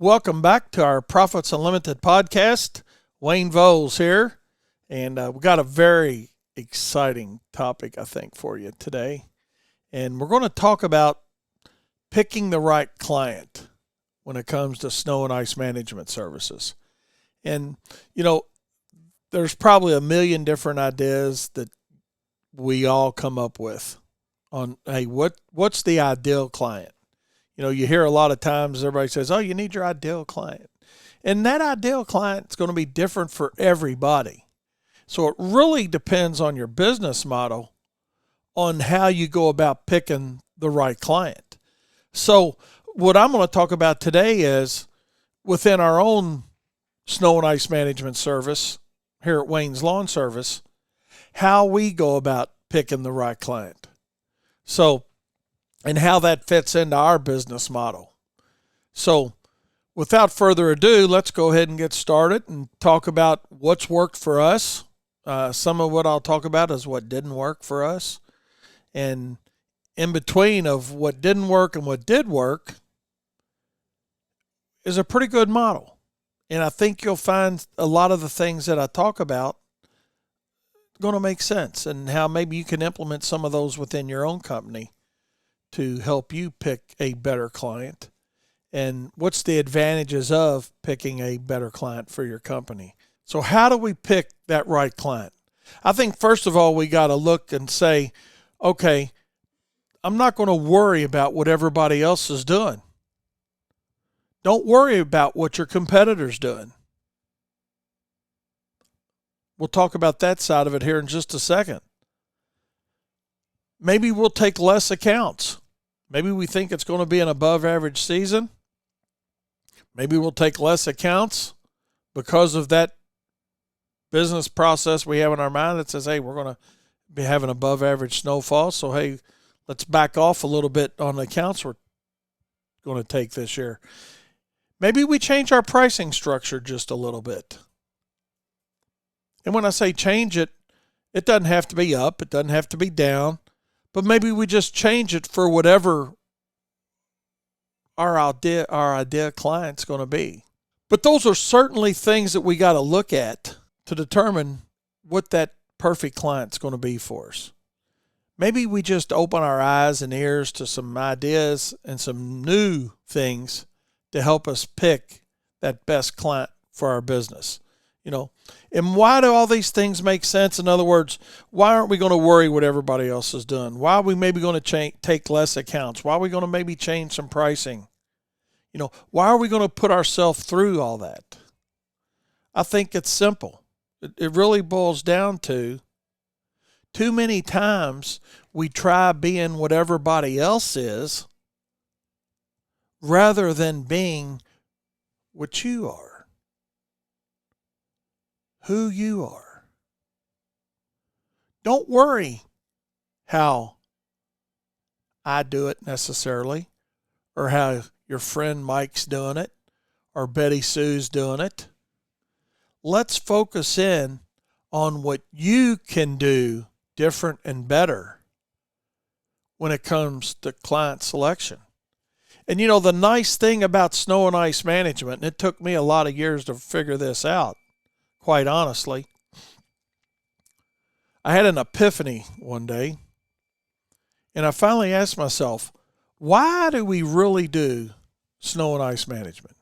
Welcome back to our Profits Unlimited podcast. Wayne Voles here, and we've got a very exciting topic, I think, for you today. And we're going to talk about picking the right client when it comes to snow and ice management services. And, there's probably a million different ideas that we all come up with on, hey, what's the ideal client? You hear a lot of times everybody says, oh, you need your ideal client. And that ideal client is going to be different for everybody. So it really depends on your business model on how you go about picking the right client. So what I'm going to talk about today is within our own snow and ice management service here at Wayne's Lawn Service, how we go about picking the right client. So, and how that fits into our business model. So without further ado, let's go ahead and get started and talk about what's worked for us. Some of what I'll talk about is what didn't work for us. And in between of what didn't work and what did work is a pretty good model. And I think you'll find a lot of the things that I talk about going to make sense, and how maybe you can implement some of those within your own company to help you pick a better client, and what's the advantages of picking a better client for your company. So how do we pick that right client? I think first of all, we got to look and say, okay, I'm not going to worry about what everybody else is doing. Don't worry about what your competitor's doing. We'll talk about that side of it here in just a second. Maybe we'll take less accounts. Maybe we think it's going to be an above average season. Maybe we'll take less accounts because of that business process we have in our mind that says, hey, we're going to be having above average snowfall. So, hey, let's back off a little bit on the accounts we're going to take this year. Maybe we change our pricing structure just a little bit. And when I say change it, it doesn't have to be up. It doesn't have to be down. But maybe we just change it for whatever our idea client's going to be. But those are certainly things that we got to look at to determine what that perfect client's going to be for us. Maybe we just open our eyes and ears to some ideas and some new things to help us pick that best client for our business. And why do all these things make sense? In other words, why aren't we going to worry what everybody else is doing? Why are we maybe going to take less accounts? Why are we going to maybe change some pricing? Why are we going to put ourselves through all that? I think it's simple. It really boils down to too many times we try being what everybody else is rather than being what you are. Who you are. Don't worry how I do it necessarily, or how your friend Mike's doing it, or Betty Sue's doing it. Let's focus in on what you can do different and better when it comes to client selection. And the nice thing about snow and ice management, and it took me a lot of years to figure this out, quite honestly, I had an epiphany one day, and I finally asked myself, why do we really do snow and ice management?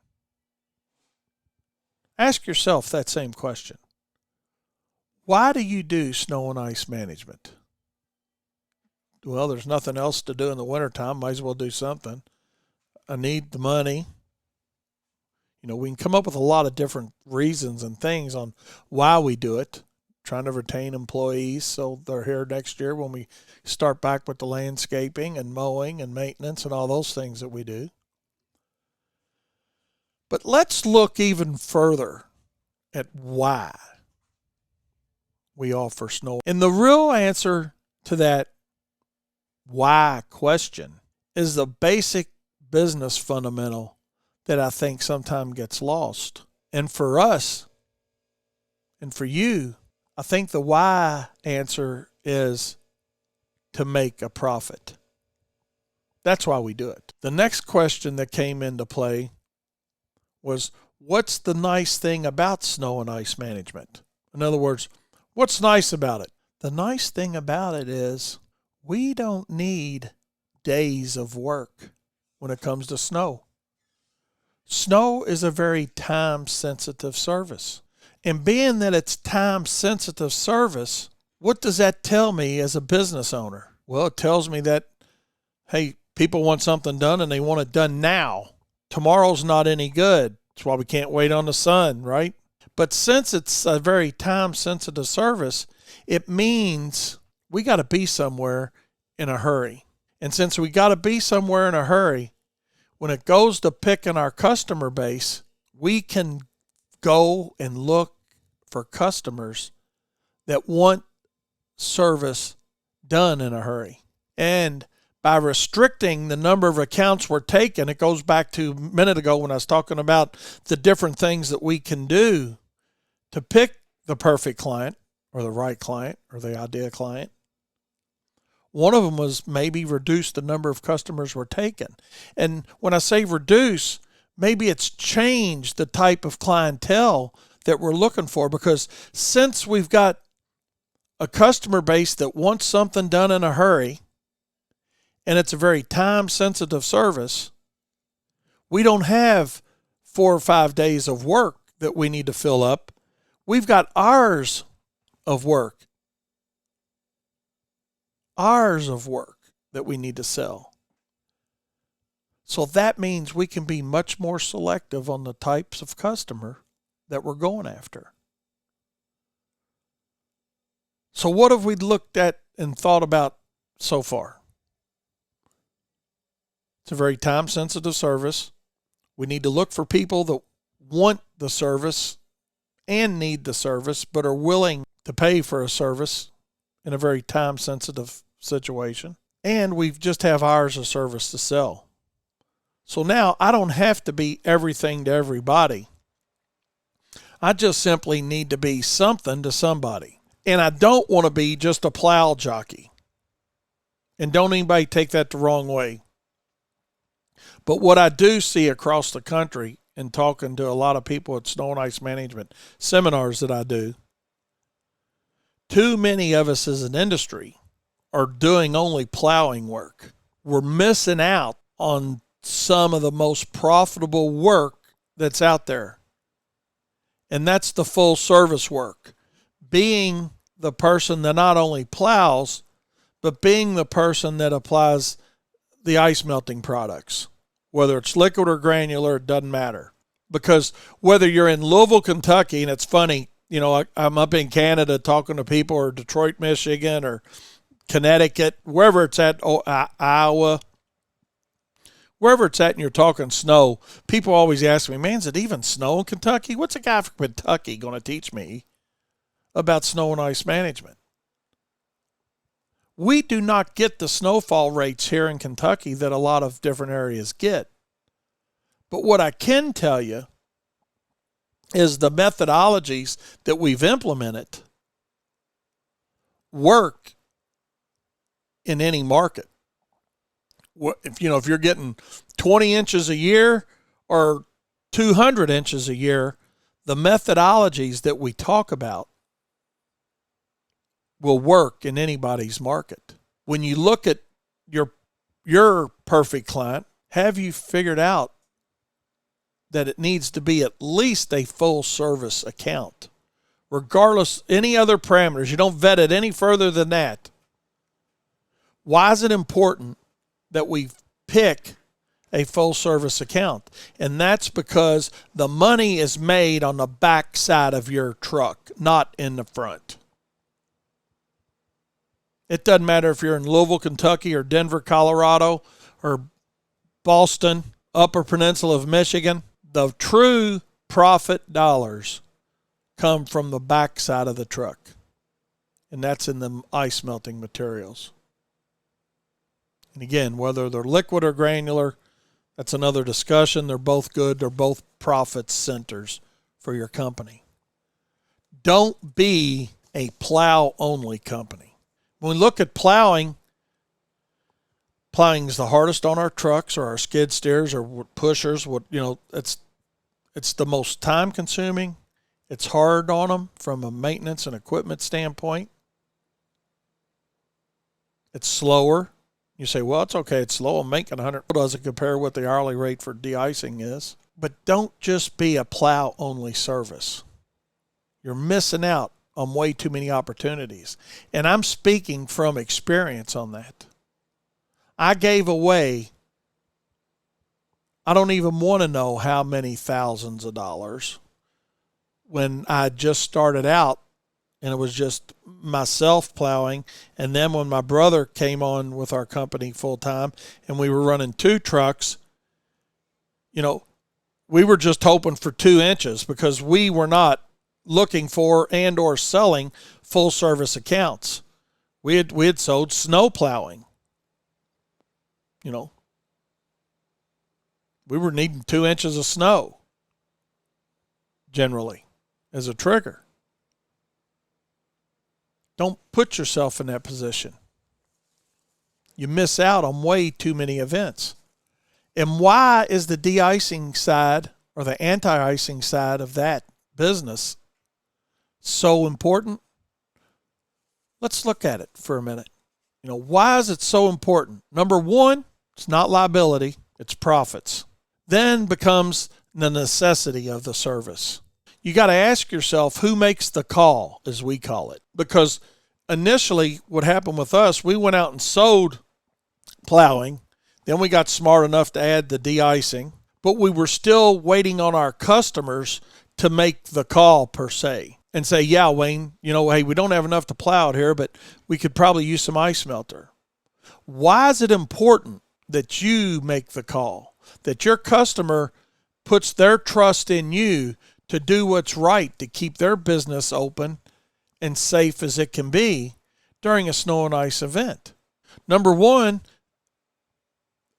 Ask yourself that same question. Why do you do snow and ice management? Well, there's nothing else to do in the wintertime. Might as well do something. I need the money. We can come up with a lot of different reasons and things on why we do it. Trying to retain employees so they're here next year when we start back with the landscaping and mowing and maintenance and all those things that we do. But let's look even further at why we offer snow. And the real answer to that why question is the basic business fundamental that I think sometimes gets lost. And for us, and for you, I think the why answer is to make a profit. That's why we do it. The next question that came into play was, what's the nice thing about snow and ice management? In other words, what's nice about it? The nice thing about it is we don't need days of work when it comes to snow. Snow is a very time-sensitive service. And being that it's time-sensitive service, what does that tell me as a business owner? Well, it tells me that, hey, people want something done and they want it done now. Tomorrow's not any good. That's why we can't wait on the sun, right? But since it's a very time-sensitive service, it means we got to be somewhere in a hurry. And since we got to be somewhere in a hurry, when it goes to picking our customer base, we can go and look for customers that want service done in a hurry. And by restricting the number of accounts we're taking, it goes back to a minute ago when I was talking about the different things that we can do to pick the perfect client or the right client or the ideal client. One of them was maybe reduce the number of customers we're taking. And when I say reduce, maybe it's change the type of clientele that we're looking for, because since we've got a customer base that wants something done in a hurry, and it's a very time-sensitive service, we don't have 4 or 5 days of work that we need to fill up. We've got hours of work. Hours of work that we need to sell. So that means we can be much more selective on the types of customer that we're going after. So what have we looked at and thought about so far? It's a very time-sensitive service. We need to look for people that want the service and need the service, but are willing to pay for a service in a very time-sensitive situation. And we just have hours of service to sell. So now I don't have to be everything to everybody. I just simply need to be something to somebody. And I don't want to be just a plow jockey. And don't anybody take that the wrong way. But what I do see across the country and talking to a lot of people at snow and ice management seminars that I do, too many of us as an industry are doing only plowing work. We're missing out on some of the most profitable work that's out there. And that's the full service work. Being the person that not only plows, but being the person that applies the ice melting products. Whether it's liquid or granular, it doesn't matter. Because whether you're in Louisville, Kentucky, and it's funny, you know, I'm up in Canada talking to people, or Detroit, Michigan, or Connecticut, wherever it's at, Iowa, wherever it's at, and you're talking snow, people always ask me, man, is it even snow in Kentucky? What's a guy from Kentucky going to teach me about snow and ice management? We do not get the snowfall rates here in Kentucky that a lot of different areas get. But what I can tell you is the methodologies that we've implemented work in any market. If you're getting 20 inches a year or 200 inches a year, the methodologies that we talk about will work in anybody's market. When you look at your perfect client, have you figured out that it needs to be at least a full service account? Regardless any other parameters, you don't vet it any further than that. Why is it important that we pick a full service account? And that's because the money is made on the back side of your truck, not in the front. It doesn't matter if you're in Louisville, Kentucky, or Denver, Colorado, or Boston, Upper Peninsula of Michigan. The true profit dollars come from the back side of the truck. And that's in the ice melting materials. And again, whether they're liquid or granular, that's another discussion. They're both good. They're both profit centers for your company. Don't be a plow only company. When we look at plowing is the hardest on our trucks or our skid steers or pushers. It's It's the most time consuming. It's hard on them from a maintenance and equipment standpoint. It's slower. You say, well, it's okay. It's slow. I'm making 100. It doesn't compare what the hourly rate for de-icing is. But don't just be a plow only service. You're missing out on way too many opportunities. And I'm speaking from experience on that. I gave away, I don't even want to know how many thousands of dollars when I just started out, and it was just myself plowing. And then when my brother came on with our company full time and we were running 2 trucks, we were just hoping for 2 inches because we were not looking for and or selling full service accounts. We had sold snow plowing. We were needing 2 inches of snow generally as a trigger. Don't put yourself in that position. You miss out on way too many events. And why is the de-icing side or the anti-icing side of that business so important? Let's look at it for a minute. Why is it so important? Number one, it's not liability, it's profits. Then becomes the necessity of the service. You got to ask yourself who makes the call, as we call it. Because initially what happened with us, we went out and sold plowing. Then we got smart enough to add the de-icing. But we were still waiting on our customers to make the call per se. And say, yeah, Wayne, hey, we don't have enough to plow out here, but we could probably use some ice melter. Why is it important that you make the call? That your customer puts their trust in you to do what's right to keep their business open and safe as it can be during a snow and ice event? Number one,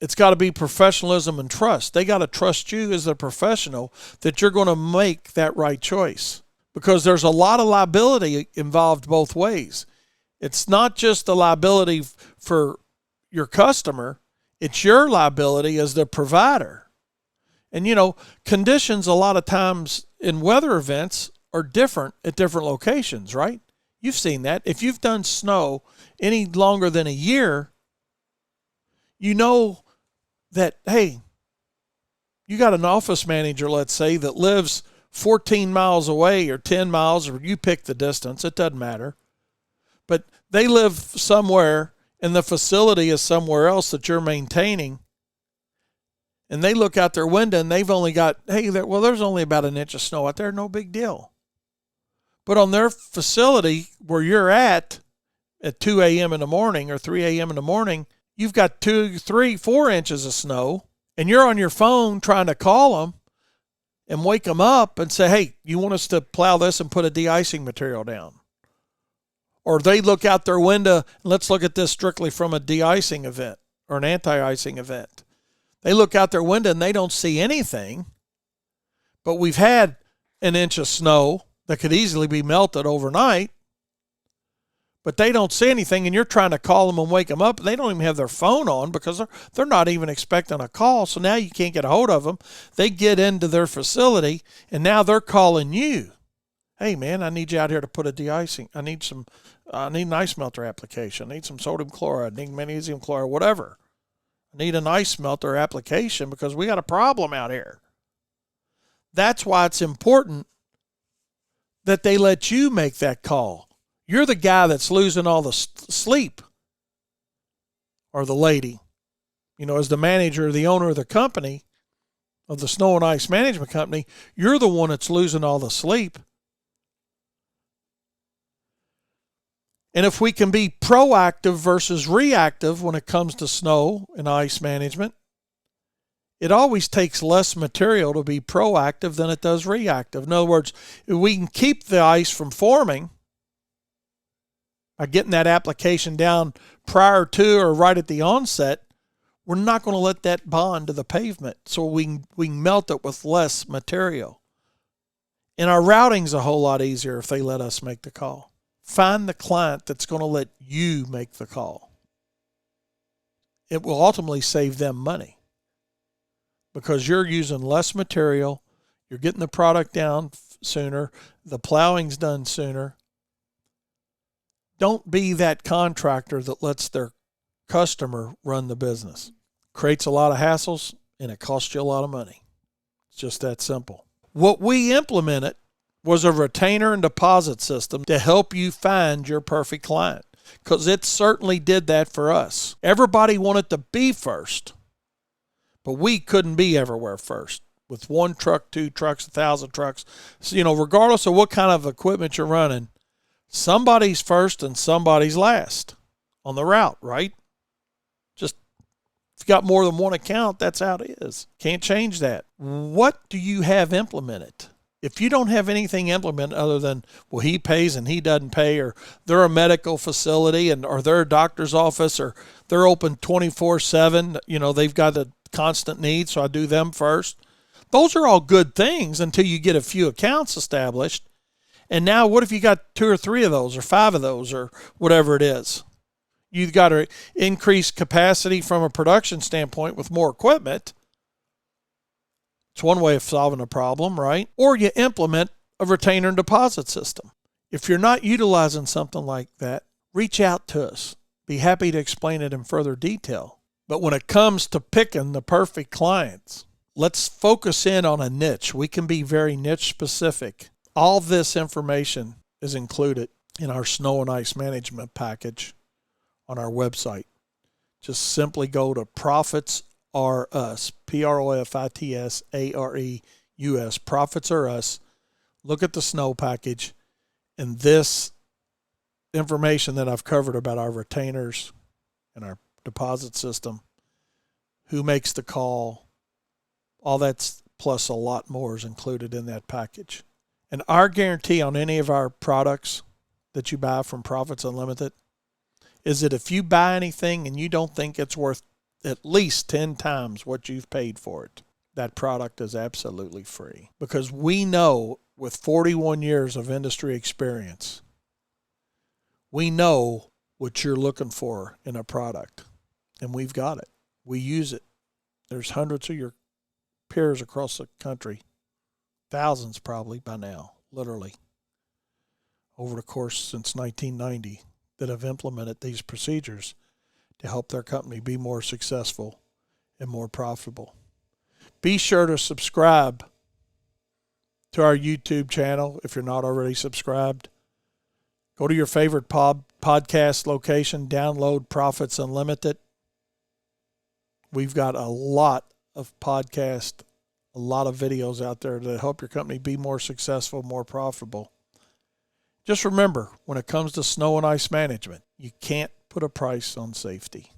it's got to be professionalism and trust. They got to trust you as a professional that you're going to make that right choice. Because there's a lot of liability involved both ways. It's not just the liability for your customer, it's your liability as the provider. And conditions a lot of times in weather events are different at different locations, right? You've seen that. If you've done snow any longer than a year, you know that, hey, you got an office manager, let's say, that lives 14 miles away or 10 miles, or you pick the distance, it doesn't matter. But they live somewhere and the facility is somewhere else that you're maintaining. And they look out their window and they've only got, there's only about an inch of snow out there, no big deal. But on their facility where you're at 2 a.m. in the morning or 3 a.m. in the morning, you've got 2, 3, 4 inches of snow and you're on your phone trying to call them and wake them up and say, hey, you want us to plow this and put a de-icing material down? Or they look out their window, and let's look at this strictly from a de-icing event or an anti-icing event. They look out their window and they don't see anything, but we've had an inch of snow that could easily be melted overnight, but they don't see anything, and you're trying to call them and wake them up, and they don't even have their phone on because they're not even expecting a call. So now you can't get a hold of them. They get into their facility, and now they're calling you. Hey, man, I need you out here to put a de-icing. I need an ice melter application. I need some sodium chloride. I need magnesium chloride, whatever. I need an ice melter application because we got a problem out here. That's why it's important that they let you make that call. You're the guy that's losing all the sleep, or the lady, as the manager or the owner of the company, of the snow and ice management company, you're the one that's losing all the sleep. And if we can be proactive versus reactive when it comes to snow and ice management, it always takes less material to be proactive than it does reactive. In other words, if we can keep the ice from forming by getting that application down prior to or right at the onset, we're not going to let that bond to the pavement, so we can melt it with less material. And our routing's a whole lot easier if they let us make the call. Find the client that's going to let you make the call. It will ultimately save them money because you're using less material, You're getting the product down sooner. The plowing's done sooner. Don't be that contractor that lets their customer run the business. Creates a lot of hassles, and it costs you a lot of money. It's just that simple. What we implemented was a retainer and deposit system to help you find your perfect client, because it certainly did that for us. Everybody wanted to be first, but we couldn't be everywhere first. With 1 truck, 2 trucks, 1,000 trucks, so, regardless of what kind of equipment you're running, somebody's first and somebody's last on the route, right? Just if you got more than one account, that's how it is. Can't change that. What do you have implemented? If you don't have anything implemented other than, well, he pays and he doesn't pay, or they're a medical facility, or they're a doctor's office, or they're open 24/7, they've got a constant need, so I do them first. Those are all good things until you get a few accounts established. And now what if you got 2 or 3 of those, or 5 of those, or whatever it is? You've got to increase capacity from a production standpoint with more equipment. It's one way of solving a problem, right? Or you implement a retainer and deposit system. If you're not utilizing something like that, reach out to us. Be happy to explain it in further detail. But when it comes to picking the perfect clients, let's focus in on a niche. We can be very niche specific. All this information is included in our snow and ice management package on our website. Just simply go to Profits Are Us, PROFITSAREUS, Profits Are Us. Look at the snow package, and this information that I've covered about our retainers and our deposit system, who makes the call, all that's plus a lot more is included in that package. And our guarantee on any of our products that you buy from Profits Unlimited is that if you buy anything and you don't think it's worth at least 10 times what you've paid for it, that product is absolutely free. Because we know, with 41 years of industry experience, we know what you're looking for in a product, and we've got it. We use it. There's hundreds of your peers across the country, thousands probably by now, literally, over the course since 1990, that have implemented these procedures to help their company be more successful and more profitable. Be sure to subscribe to our YouTube channel if you're not already subscribed. Go to your favorite podcast location, download Profits Unlimited. We've got a lot of podcasts, a lot of videos out there to help your company be more successful, more profitable. Just remember, when it comes to snow and ice management, you can't put a price on safety.